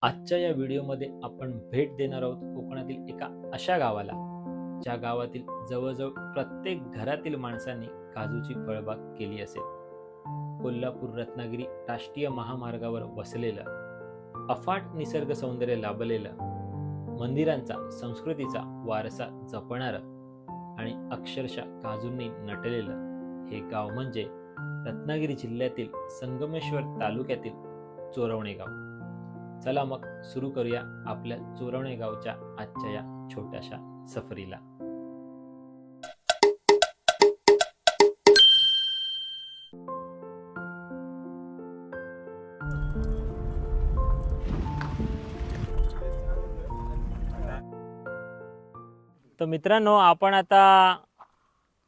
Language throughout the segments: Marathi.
आजच्या या व्हिडिओमध्ये आपण भेट देणार आहोत कोकणातील एका अशा गावाला, ज्या गावातील जवळजवळ प्रत्येक घरातील माणसांनी काजूची फळबाग केली असेल. कोल्हापूर रत्नागिरी राष्ट्रीय महामार्गावर वसलेलं, अफाट निसर्ग सौंदर्य लाभलेलं, मंदिरांचा संस्कृतीचा वारसा जपणारं आणि अक्षरशः काजूंनी नटलेलं हे गाव म्हणजे रत्नागिरी जिल्ह्यातील संगमेश्वर तालुक्यातील चोरवणे गाव. चला मग सुरू करूया आपल्या चोरवणे गावच्या आजच्या या छोट्याशा सफरीला. तर मित्रांनो, आपण आता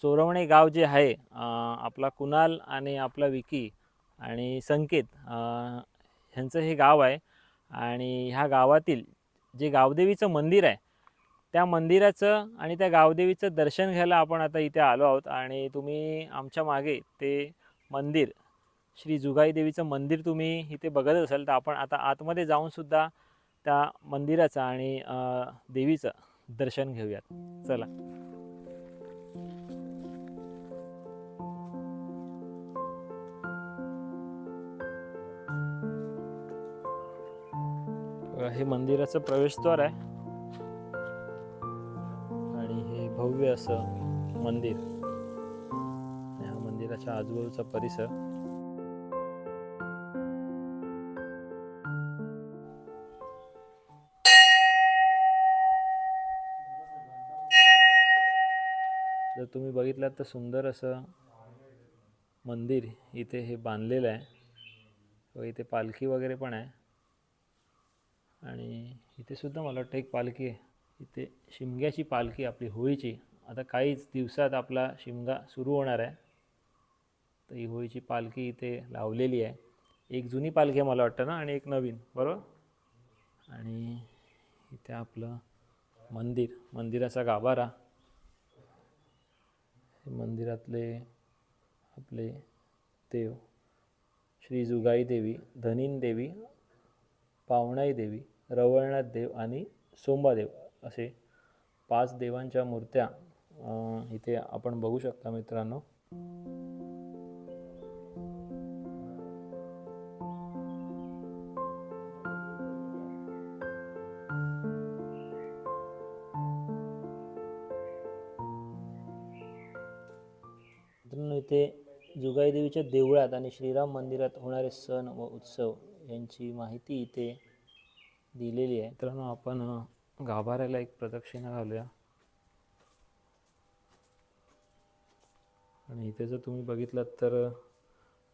चोरवणे गाव जे आहे, आपला कुणाल आणि आपला विकी आणि संकेत ह्यांचं हे गाव आहे. आणि ह्या गावातील जे गावदेवीचं मंदिर आहे, त्या मंदिराचं आणि त्या गावदेवीचं दर्शन घ्यायला आपण आता इथे आलो आहोत. आणि तुम्ही आमच्या मागे ते मंदिर, श्री जुगाई देवीचं मंदिर तुम्ही इथे बघत असाल, तर आपण आता आतमध्ये जाऊनसुद्धा त्या मंदिराचं आणि देवीचं दर्शन घेऊयात. चला. हे मंदिराचं प्रवेशद्वार आहे आणि हे भव्य असं मंदिर, ह्या मंदिराच्या आजूबाजूचा परिसर. जर तुम्ही बघितलात तर सुंदर असं मंदिर इथे हे बांधलेलं आहे व इथे पालखी वगैरे पण आहे. आणि इथे सुद्धा मला वाटतं एक पालखी आहे, इथे शिमग्याची पालखी आपली होळीची. आता काहीच दिवसात आपला शिमगा सुरू होणार आहे, तर ही होळीची पालखी इथे लावलेली आहे. एक जुनी पालखी आहे मला वाटतं ना, आणि एक नवीन, बरोबर. आणि इथे आपलं मंदिर, मंदिराचा गाभारा, मंदिरातले आपले देव श्री जुगाई देवी, धनीन देवी, पावणाई देवी, रवळनाथ देव आणि सोंबादेव असे 5 देवांच्या मूर्त्या इथे आपण बघू शकता मित्रांनो. इथे जुगाई देवीच्या देवळात आणि श्रीराम मंदिरात होणारे सण व उत्सव यांची माहिती इथे दिलेली आहे. मित्रांनो, आपण गाभाऱ्याला एक प्रदक्षिणा घालूया. आणि इथे जर तुम्ही बघितलात तर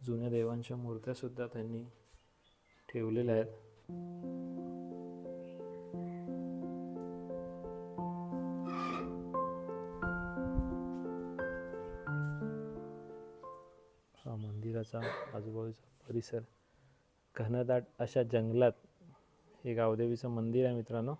जुन्या देवांच्या मूर्त्या सुद्धा त्यांनी ठेवलेल्या आहेत. हा मंदिराचा आजूबाजूचा परिसर, घनदाट अशा जंगलात हे गावदेवीचं मंदिर आहे मित्रांनो.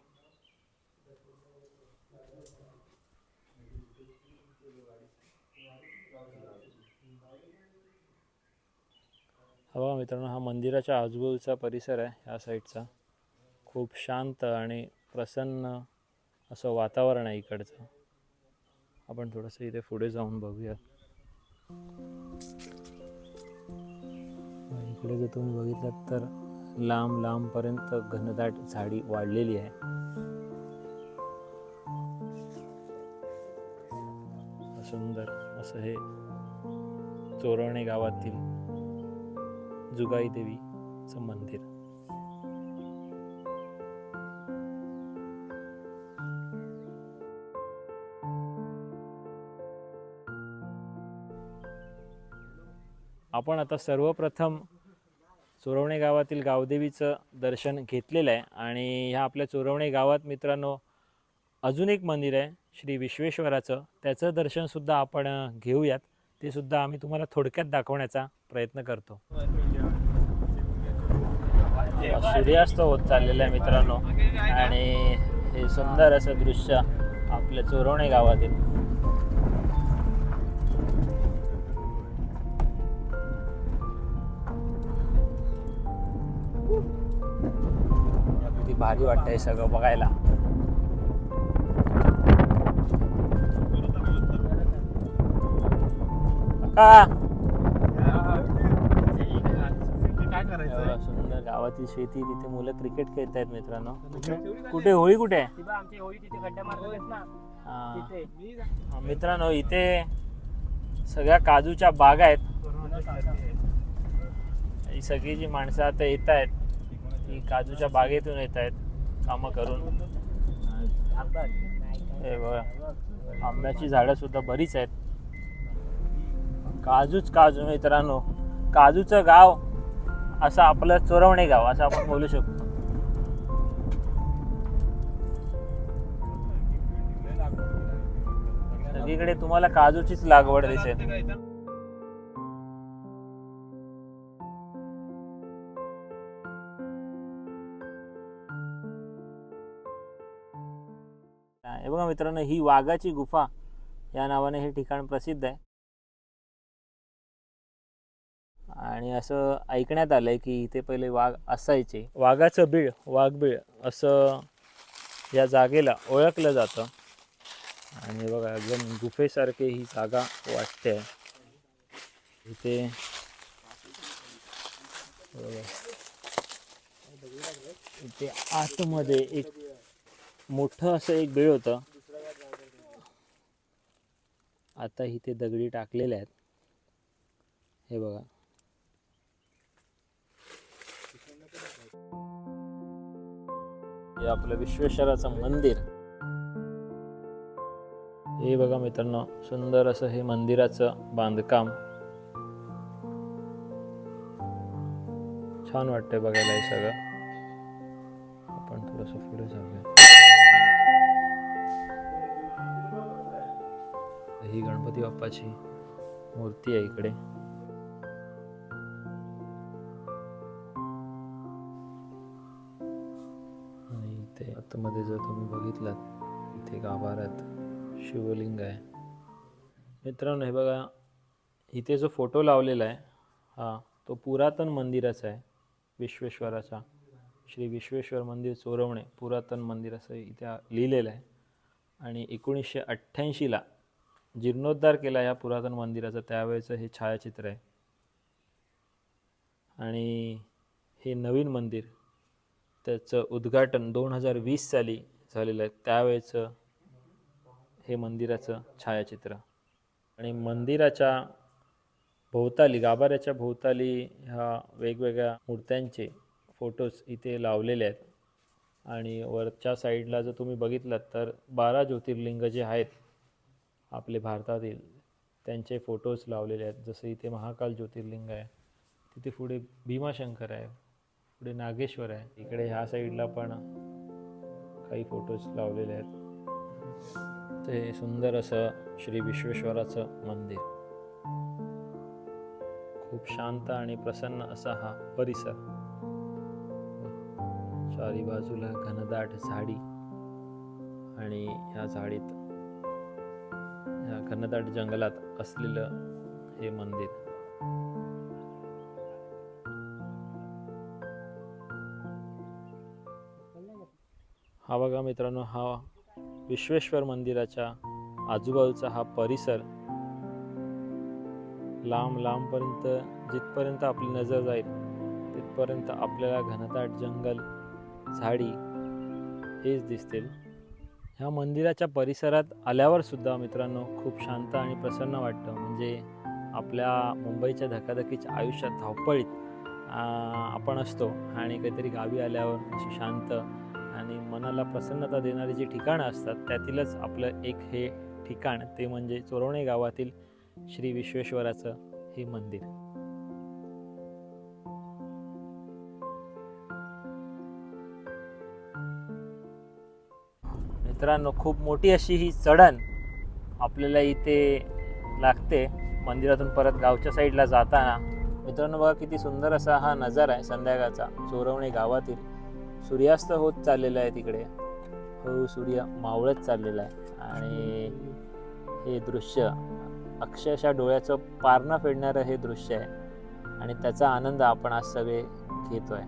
मित्रांनो, हा मंदिराच्या आजूबाजूचा परिसर आहे. ह्या साईडचा खूप शांत आणि प्रसन्न असं वातावरण आहे इकडचं. आपण थोडंसं इथे पुढे जाऊन बघूया. इकडे जर तुम्ही बघितलात तर लांब लांबपर्यंत घनदाट झाडी वाढलेली आहे. सुंदर असं हे चोरवणे गावातील जुगाई देवीचं मंदिर. आपण आता सर्वप्रथम चोरवणे गावातील गावदेवीचं दर्शन घेतलेलं आहे. आणि ह्या आपल्या चोरवणे गावात मित्रांनो अजून एक मंदिर आहे श्री विश्वेश्वराचं, त्याचं दर्शनसुद्धा आपण घेऊयात. ते सुद्धा आम्ही तुम्हाला थोडक्यात दाखवण्याचा प्रयत्न करतो. सूर्यास्त होत चाललेला आहे मित्रांनो, आणि हे सुंदर असं दृश्य आपल्या चोरवणे गावातील. किती भारी वाटतंय सगळं बघायला. सुंदर गावातील शेती, तिथे मुलं क्रिकेट खेळत आहेत मित्रांनो. कुठे होळी कुठे आहे? मित्रांनो इथे सगळ्या काजूच्या बागा आहेत. ही सगळी जी माणसं आता येत आहेत ती काजूच्या बागेतून येत आहेत कामं करून. हे बघा आंब्याची झाडं सुद्धा बरीच आहेत. काजूच काजू मित्रांनो. काजूचं गाव असं आपलं चोरवणे गाव असं आपण बोलू शकतो. सगळीकडे तुम्हाला काजूचीच लागवड दिसेल. हे बघा मित्रांनो, ही वाघाची गुफा या नावाने हे ठिकाण प्रसिद्ध आहे. आणि असं ऐकण्यात आलंय की इथे पहिले वाघ असायचे. वाघाचं बीळ, वाघबीळ असं या जागेला ओळखलं जातं. आणि बघा एकदम गुफेसारखे ही जागा वाटते. इथे इथे आतमध्ये एक मोठं असं एक बीळ होतं. आता इथे दगडी टाकलेले आहेत. हे बघा हे आपलं विश्वेश्वराचं मंदिर. हे बघा मित्रांनो, सुंदर असं हे मंदिराचं बांधकाम. छान वाटतंय बघायला हे सगळं. आपण थोडंसं पुढे जाऊया. ही गणपती बाप्पाची मूर्ती आहे इकडे. आणि इथे आतमध्ये जर तुम्ही बघितलात इथे गाभाऱ्यात शिवलिंग आहे. मित्रांनो हे बघा इथे जो फोटो लावलेला आहे हा तो पुरातन मंदिराचा आहे, विश्वेश्वराचा. श्री विश्वेश्वर मंदिर चोरवणे पुरातन मंदिर असं इथे लिहिलेलं आहे. आणि 1988ला जीर्णोद्धार केला या पुरातन मंदिराचा, त्यावेळेचं हे छायाचित्र आहे. आणि हे नवीन मंदिर त्याचं उद्घाटन 2020 साली झालेलं आहे, त्यावेळेचं हे मंदिराचं छायाचित्र. आणि मंदिराच्या भोवताली, गाभाऱ्याच्या भोवताली ह्या वेगवेगळ्या मूर्त्यांचे फोटोज इथे लावलेले आहेत. आणि वरच्या साईडला जर तुम्ही बघितलात तर 12 ज्योतिर्लिंग जे आहेत आपले भारतातील त्यांचे फोटोज लावलेले आहेत. जसं इथे महाकाल ज्योतिर्लिंग आहे, तिथे पुढे भीमाशंकर आहे, पुढे नागेश्वर आहे. इकडे ह्या साईडला पण काही फोटोज लावलेले आहेत. ते सुंदर असं श्री विश्वेश्वराचं मंदिर. खूप शांत आणि प्रसन्न असा हा परिसर. चारी बाजूला घनदाट झाडी आणि ह्या झाडीत या घनदाट जंगलात असलेलं हे मंदिर. हा बघा मित्रांनो, हा विश्वेश्वर मंदिराच्या आजूबाजूचा हा परिसर. लांब लांबपर्यंत जिथपर्यंत आपली नजर जाईल तिथपर्यंत आपल्याला घनदाट जंगल, झाडी हेच दिसतील. ह्या मंदिराच्या परिसरात आल्यावर सुद्धा मित्रांनो खूप शांत आणि प्रसन्न वाटतं. म्हणजे आपल्या मुंबईच्या धकाधकीच्या आयुष्यात धावपळीत आपण असतो आणि काहीतरी गावी आल्यावर अशी शांत आणि मनाला प्रसन्नता देणारी जी ठिकाणं असतात त्यातीलच आपलं एक हे ठिकाण, ते म्हणजे चोरवणे गावातील श्री विश्वेश्वराचं हे मंदिर. मित्रांनो खूप मोठी अशी ही चढण आपल्याला इथे लागते मंदिरातून परत गावच्या साईडला जाताना. मित्रांनो बघा किती सुंदर असा हा नजारा आहे संध्याकाळचा. चोरवणे गावातील सूर्यास्त होत चाललेला आहे तिकडे. हो, सूर्य मावळत चाललेला आहे आणि हे दृश्य अक्षरशः डोळ्याचं पारणं फेडणारं हे दृश्य आहे आणि त्याचा आनंद आपण आज सगळे घेतोय.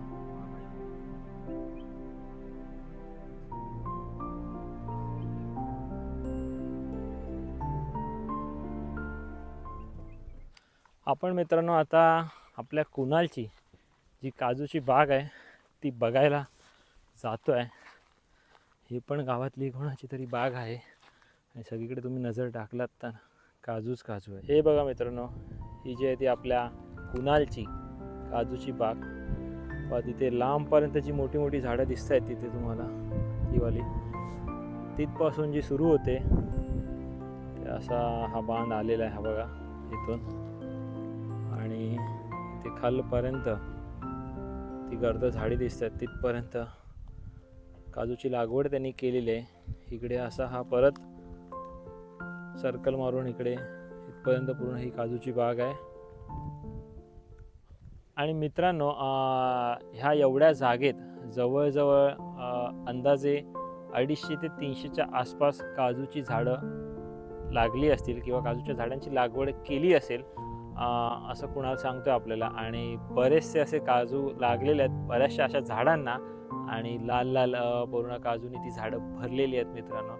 आपण मित्रांनो आता आपल्या कुणालची जी काजूची बाग आहे ती बघायला जातो आहे. ही पण गावातली कोणाची तरी बाग आहे आणि सगळीकडे तुम्ही नजर टाकलात तर काजूच काजू आहे. हे बघा मित्रांनो, ही जी आहे ती आपल्या कुणालची काजूची बाग. व तिथे लांबपर्यंत जी मोठी मोठी झाडं दिसत आहेत तिथे तुम्हाला, ही वाली तिथपासून जी सुरू होते ते असा हा बांध आलेला आहे. हा बघा इथून आणि ते खालपर्यंत ती गर्द झाडी दिसतात तिथपर्यंत काजूची लागवड त्यांनी केलेली आहे. इकडे असा हा परत सर्कल मारून इकडे इथपर्यंत पूर्ण ही काजूची बाग आहे. आणि मित्रांनो, ह्या एवढ्या जागेत जवळजवळ अंदाजे 250 ते 300च्या आसपास काजूची झाडं लागली असतील किंवा काजूच्या झाडांची लागवड केली असेल असं कुणाला सांगतोय आपल्याला. आणि बरेचसे असे काजू लागलेले आहेत बऱ्याचशा अशा झाडांना आणि लाल लाल पूर्ण काजूनी ती झाडं भरलेली आहेत मित्रांनो.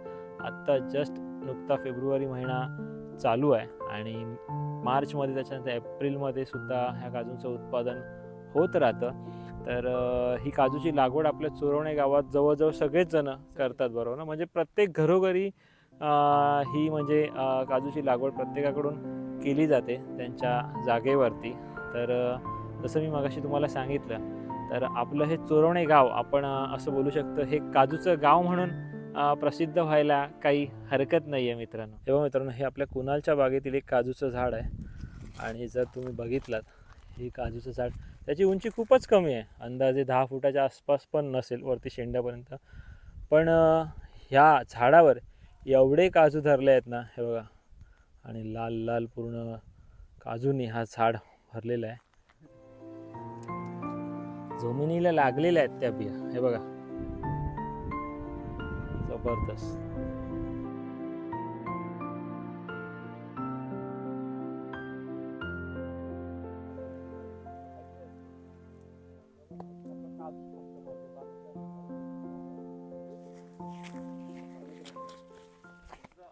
आत्ता जस्ट नुकता फेब्रुवारी महिना चालू आहे आणि मार्चमध्ये त्याच्यानंतर एप्रिलमध्ये सुद्धा ह्या काजूंचं उत्पादन होत राहतं. तर ही काजूची लागवड आपल्या चोरवणे गावात जवळजवळ सगळेच जण करतात बरोबर ना. म्हणजे प्रत्येक घरोघरी ही म्हणजे काजूची लागवड प्रत्येकाकडून केली जाते त्यांच्या जागेवरती. तर जसं मी मगाशी तुम्हाला सांगितलं तर आपलं हे चोरवणे गाव आपण असं बोलू शकतो हे काजूचं गाव म्हणून प्रसिद्ध व्हायला काही हरकत नाही आहे मित्रांनो. तेव्हा मित्रांनो, हे आपल्या कुणालच्या बागेतील एक काजूचं झाड आहे आणि जर तुम्ही बघितलात हे काजूचं झाड त्याची उंची खूपच कमी आहे, अंदाजे 10 फुटाच्या आसपास पण नसेल वरती शेंड्यापर्यंत. पण ह्या झाडावर एवढे काजू धरले आहेत ना, हे बघा. आणि लाल लाल पूर्ण काजूनी हा झाड भरलेला आहे. जमिनीला लागलेल्या आहेत त्या बिया, हे बघा, जबरदस्त.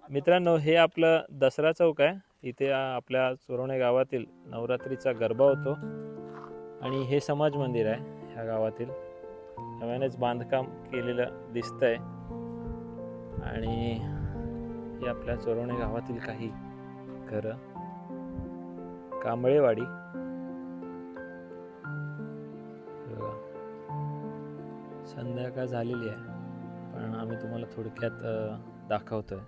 मित्रांनो, हे आपलं दसरा चौक आहे. इथे आपल्या चोरवणे गावातील नवरात्रीचा गरबा होतो आणि हे समाज मंदिर आहे ह्या गावातील. नव्यानेच बांधकाम केलेलं दिसतंय आणि हे आपल्या चोरवणे गावातील काही घरं. कांबळेवाडी, संध्याकाळ झालेली आहे पण आम्ही तुम्हाला थोडक्यात दाखवतोय.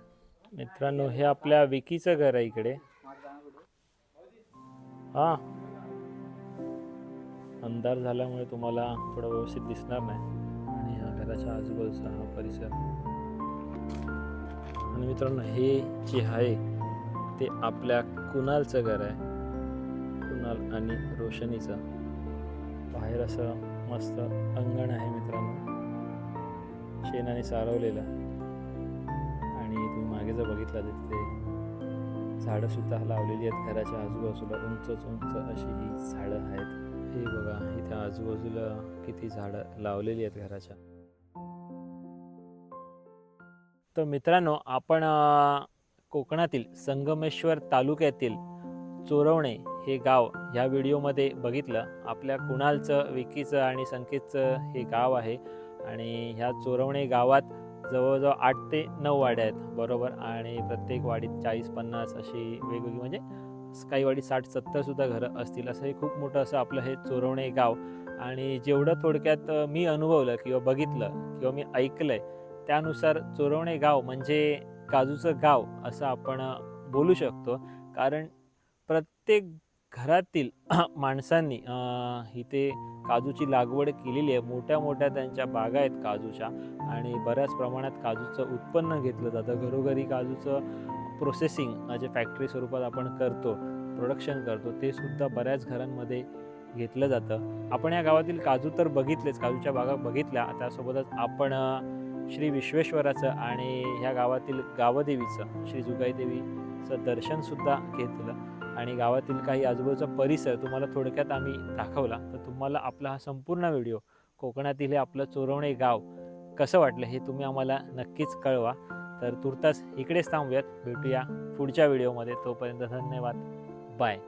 मित्रांनो, हे आपल्या विकीचं घर आहे इकडे. हा, अंधार झाल्यामुळे तुम्हाला थोडं व्यवस्थित दिसणार नाही आणि ह्या घराच्या आजूबाजूचा हा परिसर. आणि मित्रांनो, हे जे आहे ते आपल्या कुणालचं घर आहे, कुणाल आणि रोशनीचं. बाहेर असं मस्त अंगण आहे मित्रांनो, शेणाने सारवलेलं. आणि तुम्ही मागे जर बघितलं तर तिथे झाडं सुद्धा लावलेली आहेत घराच्या आजूबाजूला. उंच उंच अशी ही झाडं आहेत. हे बघा, इथे आजूबाजूला किती झाडं लावलेली आहेत घराच्या. तर मित्रांनो, आपण कोकणातील संगमेश्वर तालुक्यातील चोरवणे हे गाव ह्या व्हिडिओमध्ये बघितलं. आपल्या कुणालचं, विकीचं आणि संकेतचं हे गाव आहे आणि ह्या चोरवणे गावात जवळजवळ 8 ते 9 वाड्या आहेत बरोबर. आणि प्रत्येक वाडीत 40-50 अशी वेगवेगळी, म्हणजे काही वाडीत 60-70 सुद्धा घरं असतील. असं हे खूप मोठं असं आपलं हे चोरवणे गाव. आणि जेवढं थोडक्यात मी अनुभवलं किंवा बघितलं किंवा मी ऐकलंय त्यानुसार चोरवणे गाव म्हणजे काजूचं गाव असं आपण बोलू शकतो. कारण प्रत्येक घरातील माणसांनी इथे काजूची लागवड केलेली आहे. मोठ्या मोठ्या त्यांच्या बागा आहेत काजूच्या आणि बऱ्याच प्रमाणात काजूचं उत्पन्न घेतलं जातं. घरोघरी काजूचं प्रोसेसिंग जे फॅक्टरी स्वरूपात आपण करतो, प्रोडक्शन करतो, ते सुद्धा बऱ्याच घरांमध्ये घेतलं जातं. आपण या गावातील काजू तर बघितलेच, काजूच्या बागा बघितल्या. त्यासोबतच आपण श्री विश्वेश्वराचं आणि ह्या गावातील गावदेवीचं श्री जुगाईदेवीचं दर्शनसुद्धा घेतलं आणि गावातील काही आजूबाजूचा परिसर तुम्हाला थोडक्यात आम्ही दाखवला. तर तुम्हाला आपला हा संपूर्ण व्हिडिओ, कोकणातील हे आपलं चोरवणे गाव कसं वाटलं हे तुम्ही आम्हाला नक्कीच कळवा. तर तुर्तास इकडेच थांबूयात, भेटूया पुढच्या व्हिडिओमध्ये. तोपर्यंत धन्यवाद, बाय.